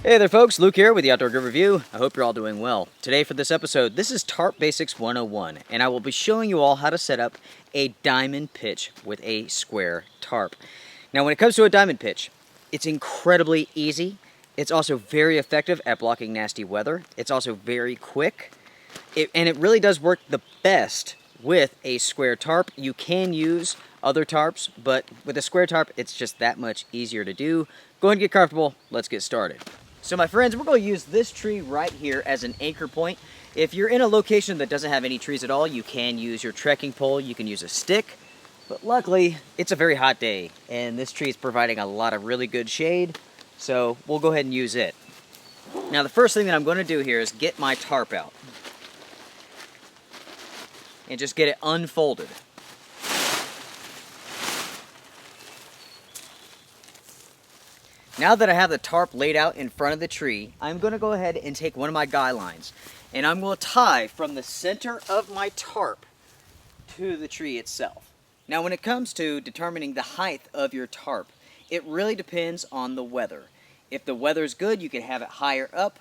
Hey there folks, Luke here with the Outdoor Gear Review. I hope you're all doing well. Today for this episode, this is Tarp Basics 101, and I will be showing you all how to set up a diamond pitch with a square tarp. Now when it comes to a diamond pitch, it's incredibly easy. It's also very effective at blocking nasty weather. It's also very quick, and it really does work the best with a square tarp. You can use other tarps, but with a square tarp, it's just that much easier to do. Go ahead and get comfortable. Let's get started. So my friends, we're going to use this tree right here as an anchor point. If you're in a location that doesn't have any trees at all, you can use your trekking pole, you can use a stick, but luckily it's a very hot day and this tree is providing a lot of really good shade, so we'll go ahead and use it. Now the first thing that I'm going to do here is get my tarp out and just get it unfolded. Now that I have the tarp laid out in front of the tree, I'm going to go ahead and take one of my guy lines, and I'm going to tie from the center of my tarp to the tree itself. Now when it comes to determining the height of your tarp, it really depends on the weather. If the weather's good, you can have it higher up,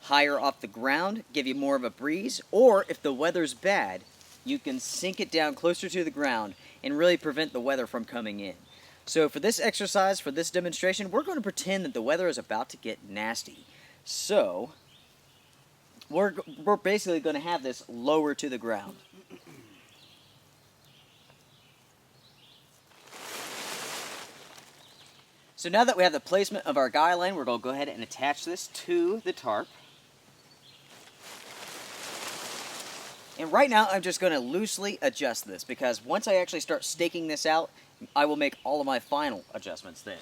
higher off the ground, give you more of a breeze, or if the weather's bad, you can sink it down closer to the ground and really prevent the weather from coming in. So for this exercise, for this demonstration, we're going to pretend that the weather is about to get nasty. So we're basically going to have this lower to the ground. So now that we have the placement of our guy line, we're going to go ahead and attach this to the tarp. And right now I'm just going to loosely adjust this, because once I actually start staking this out, I will make all of my final adjustments then.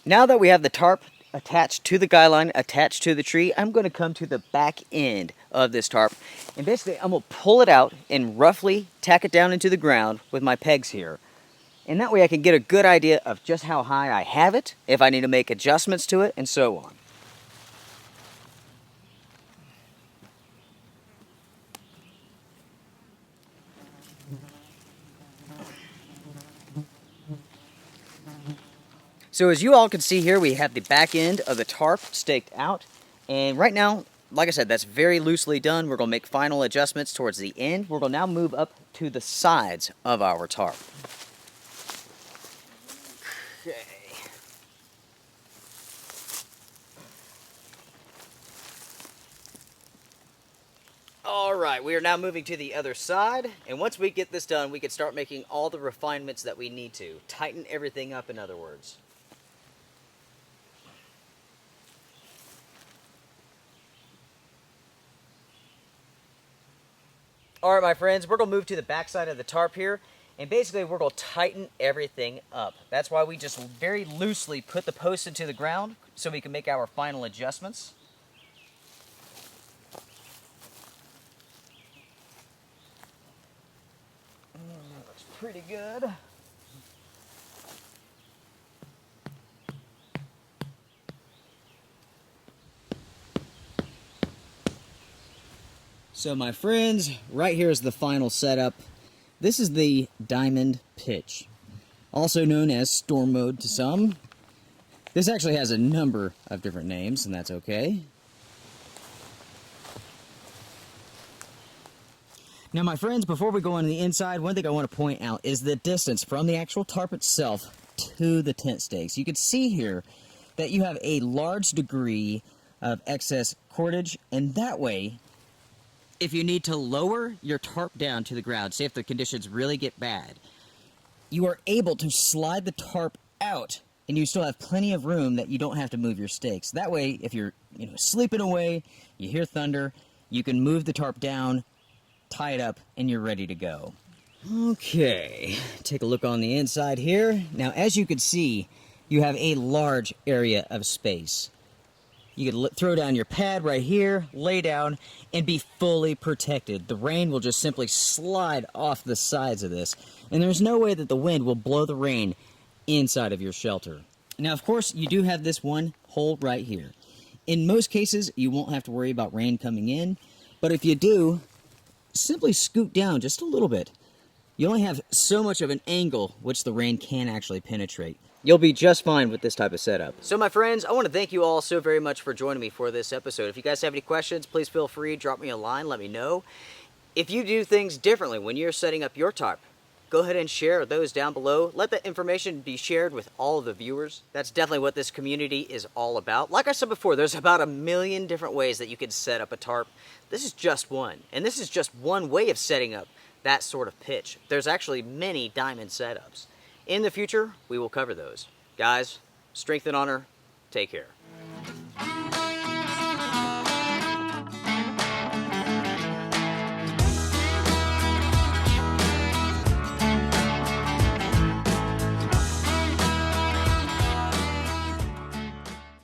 Now that we have the tarp attached to the guy line, attached to the tree, I'm going to come to the back end of this tarp. And basically I'm going to pull it out and roughly tack it down into the ground with my pegs here. And that way I can get a good idea of just how high I have it, if I need to make adjustments to it, and so on. So as you all can see here, we have the back end of the tarp staked out. And right now, like I said, that's very loosely done. We're going to make final adjustments towards the end. We're going to now move up to the sides of our tarp. Okay. All right, we are now moving to the other side. And once we get this done, we can start making all the refinements that we need to. Tighten everything up, in other words. Alright my friends, we're going to move to the back side of the tarp here, and basically we're going to tighten everything up. That's why we just very loosely put the post into the ground so we can make our final adjustments. That looks pretty good. So my friends, right here is the final setup. This is the diamond pitch, also known as storm mode to some. This actually has a number of different names, and that's okay. Now my friends, before we go on the inside, one thing I want to point out is the distance from the actual tarp itself to the tent stakes. You can see here that you have a large degree of excess cordage, and that way, if you need to lower your tarp down to the ground, say if the conditions really get bad, you are able to slide the tarp out and you still have plenty of room that you don't have to move your stakes. That way, if you're sleeping away, you hear thunder, you can move the tarp down, tie it up, and you're ready to go. Okay, take a look on the inside here. Now, as you can see, you have a large area of space. You can throw down your pad right here, lay down, and be fully protected. The rain will just simply slide off the sides of this, and there's no way that the wind will blow the rain inside of your shelter. Now, of course, you do have this one hole right here. In most cases, you won't have to worry about rain coming in, but if you do, simply scoot down just a little bit. You only have so much of an angle which the rain can actually penetrate. You'll be just fine with this type of setup. So my friends, I want to thank you all so very much for joining me for this episode. If you guys have any questions, please feel free, drop me a line, let me know. If you do things differently when you're setting up your tarp, go ahead and share those down below. Let that information be shared with all of the viewers. That's definitely what this community is all about. Like I said before, there's about 1 million different ways that you can set up a tarp. This is just one, and this is just one way of setting up that sort of pitch. There's actually many diamond setups. In the future, we will cover those. Guys, strength and honor, take care.